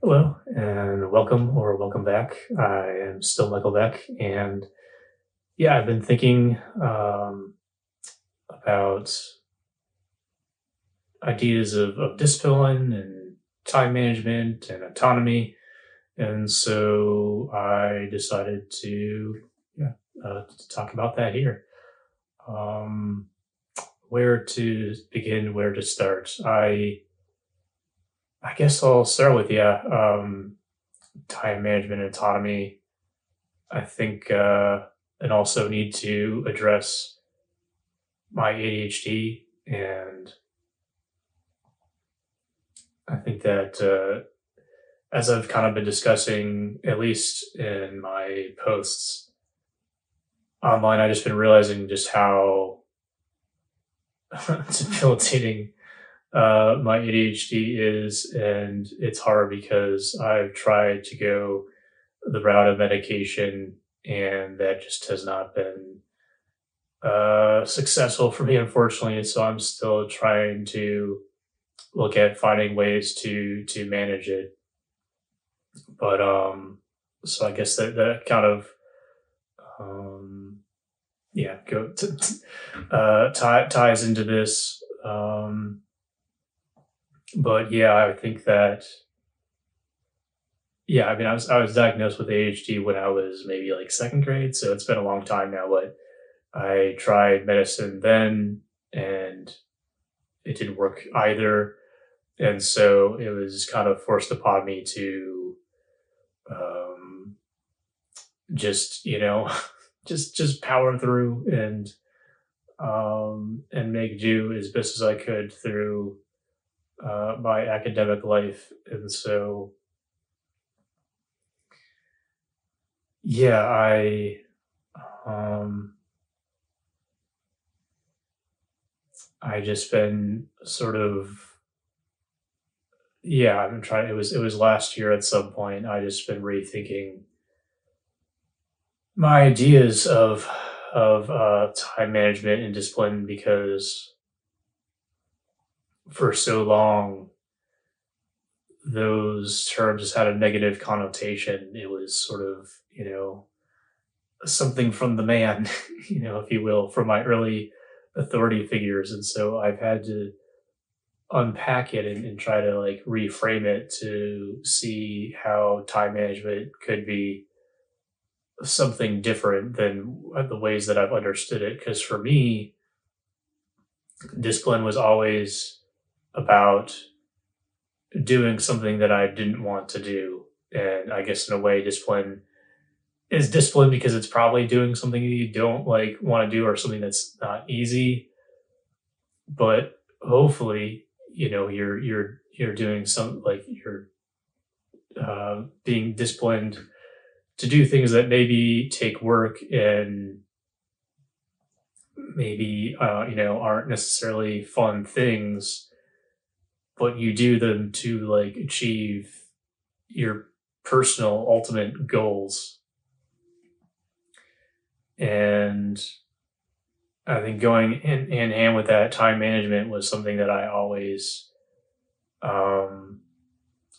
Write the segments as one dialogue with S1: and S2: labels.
S1: Hello and welcome back. I am still Michael Beck, and I've been thinking about ideas of discipline and time management and autonomy, and so I decided to to talk about that here. Um, where to begin? Where to start? I guess I'll start with time management and autonomy. I think and also need to address my ADHD. And I think that as I've kind of been discussing, at least in my posts online, I've just been realizing just how debilitating my ADHD is. And it's hard because I've tried to go the route of medication, and that just has not been successful for me, unfortunately. So I'm still trying to look at finding ways to manage it. But so I guess that kind of um, ties into this. But yeah, I think that I mean, I was diagnosed with ADHD when I was maybe like second grade, so it's been a long time now. But I tried medicine then, and it didn't work either. And so it was kind of forced upon me to um, just just power through and make do as best as I could through my academic life. And so yeah, um, I just been sort of I've been trying. It was last year at some point. I just been rethinking my ideas of time management and discipline, because for so long those terms just had a negative connotation. It was sort of something from the man, if you will, from my early authority figures, and so I've had to unpack it and try to like reframe it to see how time management could be something different than the ways that I've understood it. Because for me, discipline was always about doing something that I didn't want to do. And I guess in a way, discipline is discipline because it's probably doing something you don't like want to do, or something that's not easy. But hopefully, you're doing some, like, you're being disciplined to do things that maybe take work and maybe aren't necessarily fun things, but you do them to like achieve your personal ultimate goals. And I think going in hand with that, time management was something that I always um,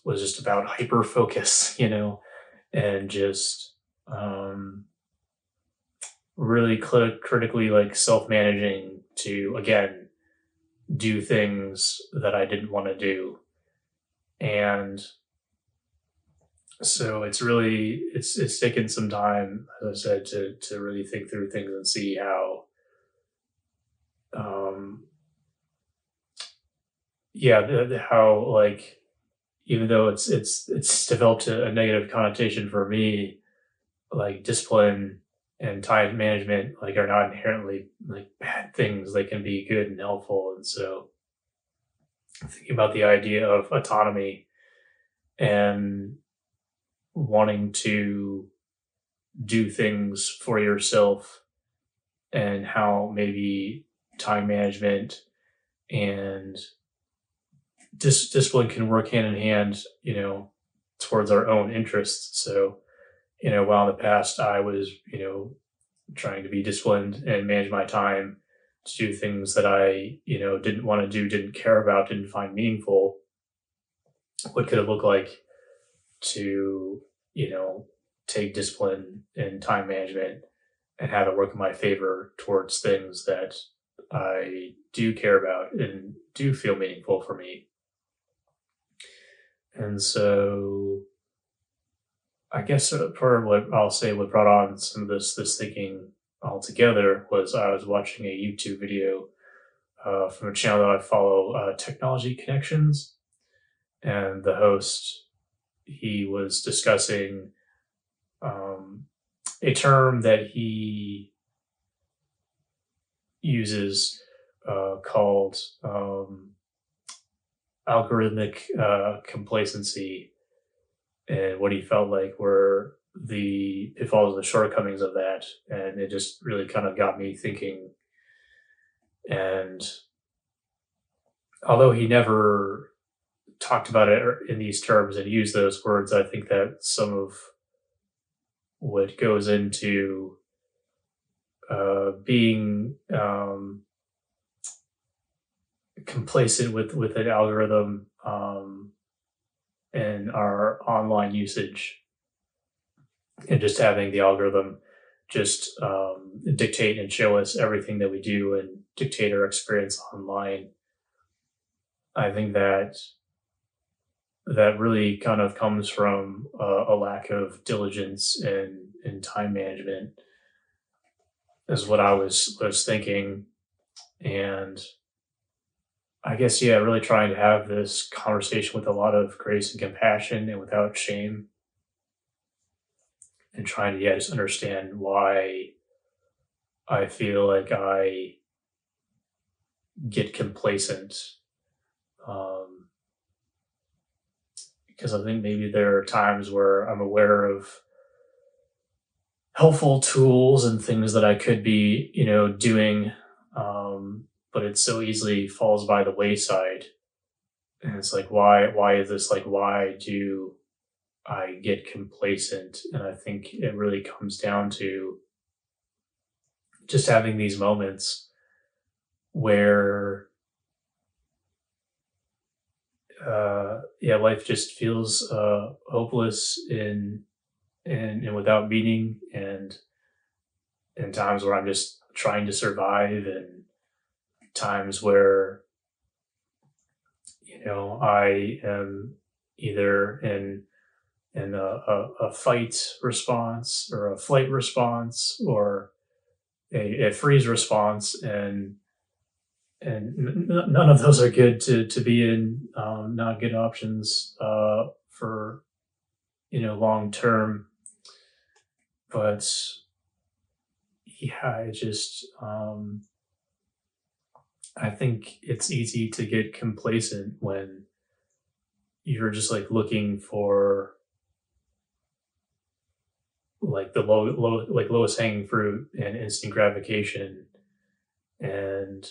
S1: was just about hyper focus, and just really critically like self managing to again do things that I didn't want to do. And so it's taken some time, as I said, to really think through things and see how um how, like, even though it's developed a negative connotation for me, like discipline and time management like are not inherently like bad things. They can be good and helpful. And so thinking about the idea of autonomy and wanting to do things for yourself, and how maybe time management and discipline can work hand in hand, towards our own interests. So, while in the past I was, trying to be disciplined and manage my time to do things that I, didn't want to do, didn't care about, didn't find meaningful, what could it look like to, take discipline and time management and have it work in my favor towards things that I do care about and do feel meaningful for me. And so I guess part of what I'll say what brought on some of this thinking altogether was I was watching a YouTube video from a channel that I follow, Technology Connections, and the host, he was discussing um, a term that he uses called algorithmic complacency, and what he felt like were the pitfalls and the shortcomings of that. And it just really kind of got me thinking. And although he never talked about it in these terms and used those words, I think that some of what goes into being complacent with an algorithm and our online usage, and just having the algorithm just dictate and show us everything that we do and dictate our experience online. I think that really kind of comes from a lack of diligence and time management, is what I was thinking. And I guess, yeah, really trying to have this conversation with a lot of grace and compassion and without shame, and trying to, yeah, just understand why I feel like I get complacent. Because I think maybe there are times where I'm aware of helpful tools and things that I could be, doing, but it so easily falls by the wayside. And it's like, why is this, like, why do I get complacent? And I think it really comes down to just having these moments where, yeah, life just feels hopeless and without meaning, and times where I'm just trying to survive, and times where, I am either in a fight response or a flight response or a freeze response, and none of those are good to be in. Not good options for long term. But yeah, I just I think it's easy to get complacent when you're just like looking for like the lowest hanging fruit and instant gratification. And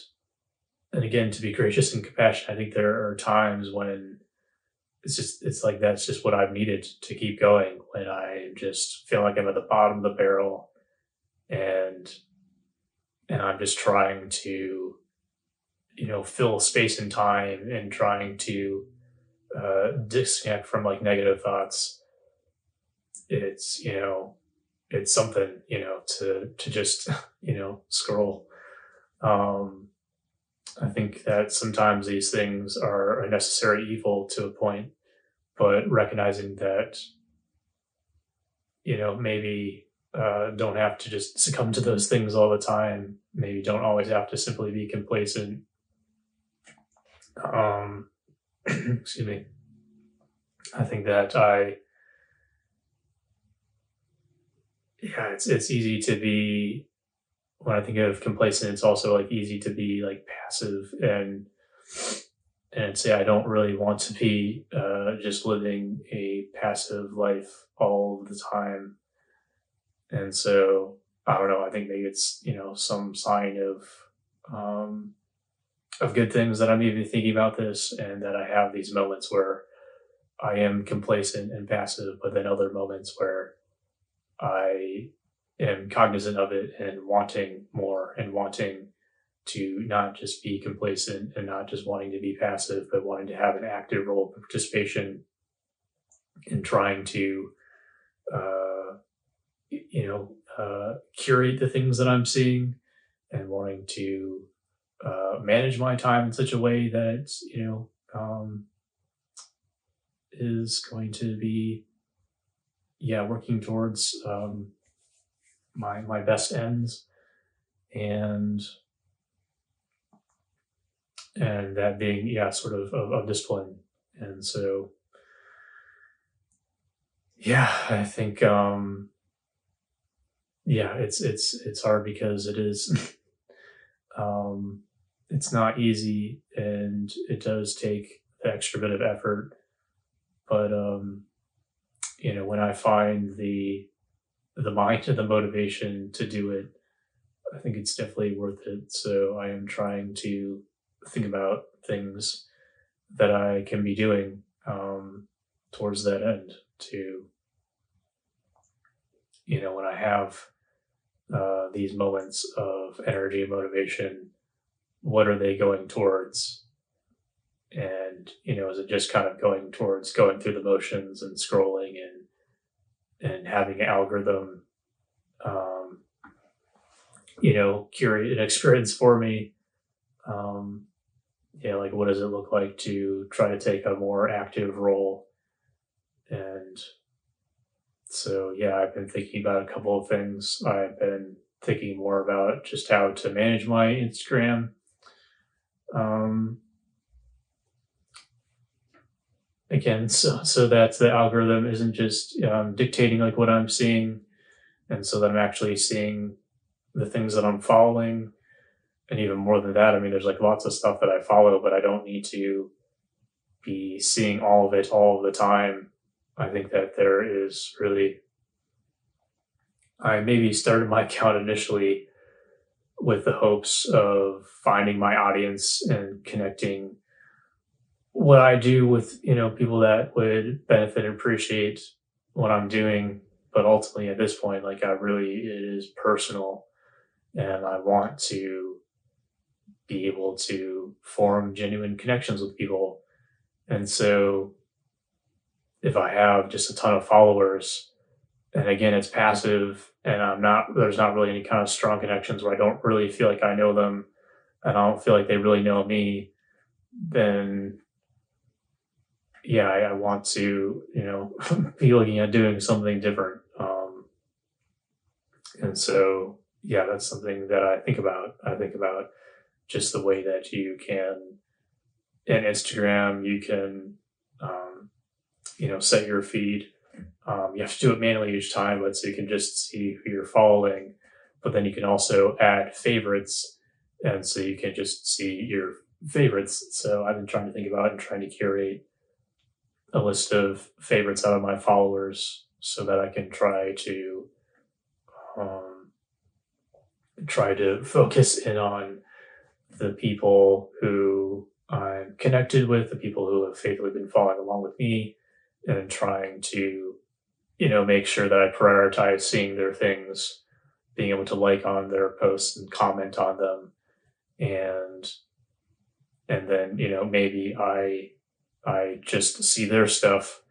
S1: again, to be gracious and compassionate, I think there are times when it's like that's just what I've needed to keep going, when I just feel like I'm at the bottom of the barrel, and I'm just trying to fill space and time, and trying to disconnect from like negative thoughts. It's it's something to just scroll. I think that sometimes these things are a necessary evil to a point, but recognizing that maybe don't have to just succumb to those things all the time. Maybe don't always have to simply be complacent. Excuse me. I think that it's easy to be, when I think of complacent, it's also like easy to be like passive and say I don't really want to be just living a passive life all the time. And so I don't know. I think maybe it's some sign of good things that I'm even thinking about this, and that I have these moments where I am complacent and passive, but then other moments where I am cognizant of it and wanting more, and wanting to not just be complacent and not just wanting to be passive, but wanting to have an active role of participation and trying to, uh, curate the things that I'm seeing and wanting to manage my time in such a way that, is going to be, yeah, working towards my best ends, and that being, yeah, sort of discipline. And so, yeah, I think, yeah, it's hard because it is, um, it's not easy, and it does take the extra bit of effort. But when I find the mind and the motivation to do it, I think it's definitely worth it. So I am trying to think about things that I can be doing towards that end. To, when I have these moments of energy and motivation, what are they going towards? And is it just kind of going towards going through the motions and scrolling and having an algorithm, um, curate an experience for me? Um, yeah, like what does it look like to try to take a more active role? And so, yeah, I've been thinking about a couple of things. I've been thinking more about just how to manage my Instagram. Um, Again, so that the algorithm isn't just dictating like what I'm seeing, and so that I'm actually seeing the things that I'm following. And even more than that, I mean, there's like lots of stuff that I follow, but I don't need to be seeing all of it all of the time. I think that there is really, I maybe started my account initially with the hopes of finding my audience and connecting what I do with, people that would benefit and appreciate what I'm doing. But ultimately at this point, like, it is personal, and I want to be able to form genuine connections with people. And so if I have just a ton of followers, and again, it's passive, and there's not really any kind of strong connections where I don't really feel like I know them, and I don't feel like they really know me, then yeah, I want to, be looking at doing something different. And so, yeah, that's something that I think about. I think about just the way that you can, in Instagram, you can, set your feed. You have to do it manually each time, but so you can just see who you're following. But then you can also add favorites, and so you can just see your favorites. So I've been trying to think about and trying to curate a list of favorites out of my followers so that I can um, try to focus in on the people who I'm connected with, the people who have faithfully been following along with me, and trying to, make sure that I prioritize seeing their things, being able to like on their posts and comment on them, and then maybe I just see their stuff,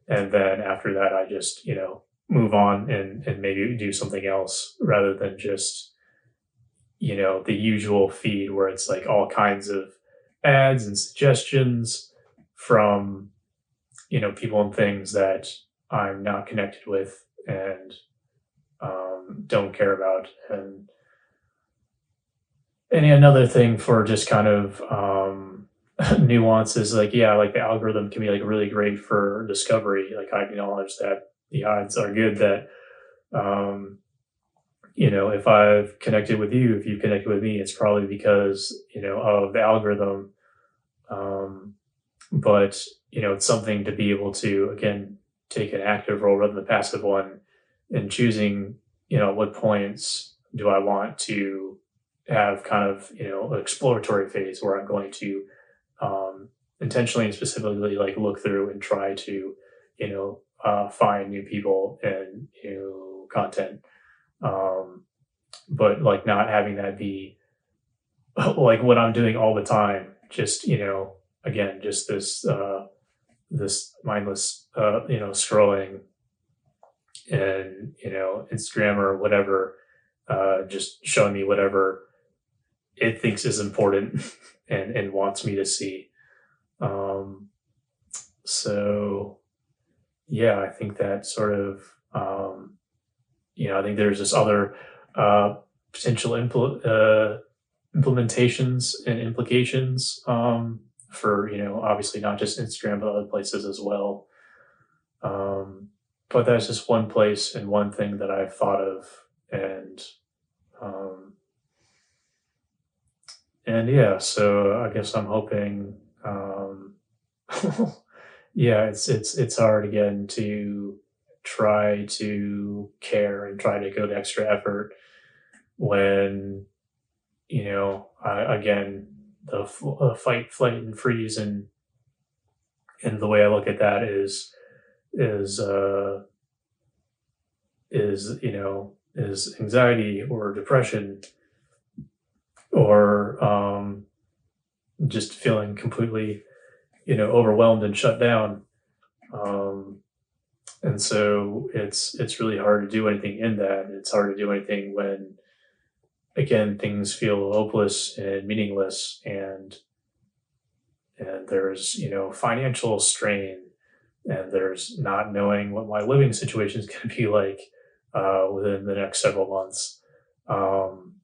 S1: and then after that I just move on and maybe do something else rather than just the usual feed where it's like all kinds of ads and suggestions from people and things that I'm not connected with and don't care about. And any another thing for just kind of nuances, like, yeah, like the algorithm can be like really great for discovery. Like, I acknowledge that the odds are good that if I've connected with you, if you've connected with me, it's probably because of the algorithm. Um, but it's something to be able to, again, take an active role rather than the passive one, and choosing at what points do I want to have kind of an exploratory phase where I'm going to intentionally and specifically like look through and try to find new people and new content, but like not having that be like what I'm doing all the time. Just again, just this this mindless, scrolling and, Instagram or whatever, just showing me whatever it thinks is important and wants me to see. Um, so yeah, I think that sort of, I think there's this other uh, potential implementations and implications for, obviously not just Instagram, but other places as well. Um, but that's just one place and one thing that I've thought of, and um, yeah, so I guess I'm hoping. Yeah, it's hard again to try to care and try to go the extra effort when again the fight, flight, and freeze, and the way I look at that is uh, is anxiety or depression or just feeling completely overwhelmed and shut down. Um, and so it's really hard to do anything in that. It's hard to do anything when again things feel hopeless and meaningless, and there's financial strain, and there's not knowing what my living situation is going to be like within the next several months. Um,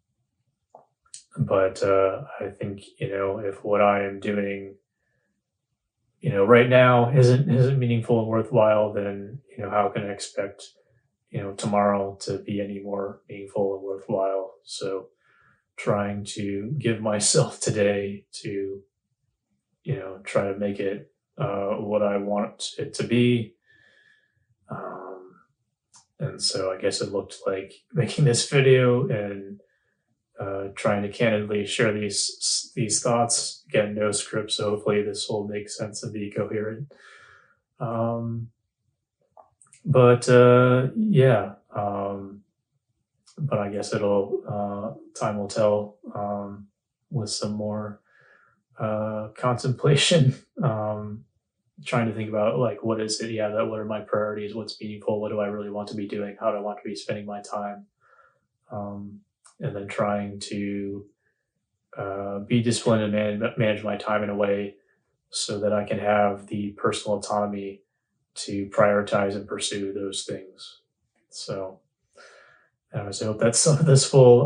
S1: but I think if what I am doing right now isn't meaningful and worthwhile, then how can I expect tomorrow to be any more meaningful and worthwhile? So trying to give myself today to try to make it what I want it to be. And so I guess it looked like making this video and trying to candidly share these thoughts. Again, no script, so hopefully this will make sense and be coherent. But yeah, but I guess time will tell with some more contemplation. Trying to think about like what is it? Yeah, what are my priorities? What's meaningful? What do I really want to be doing? How do I want to be spending my time? And then trying to be disciplined and manage my time in a way so that I can have the personal autonomy to prioritize and pursue those things. So, anyways, I hope that some of this will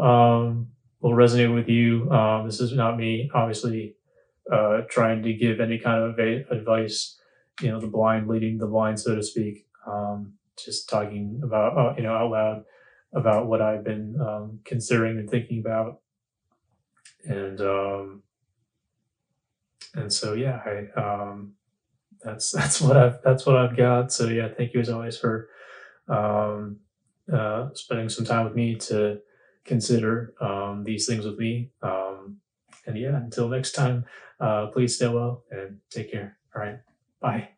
S1: resonate with you. This is not me, obviously, trying to give any kind of advice. The blind leading the blind, so to speak. Just talking about out loud about what I've been considering and thinking about, and so yeah, that's what I've got. So yeah, thank you as always for um, spending some time with me to consider these things with me. And yeah, until next time, please stay well and take care. All right, bye.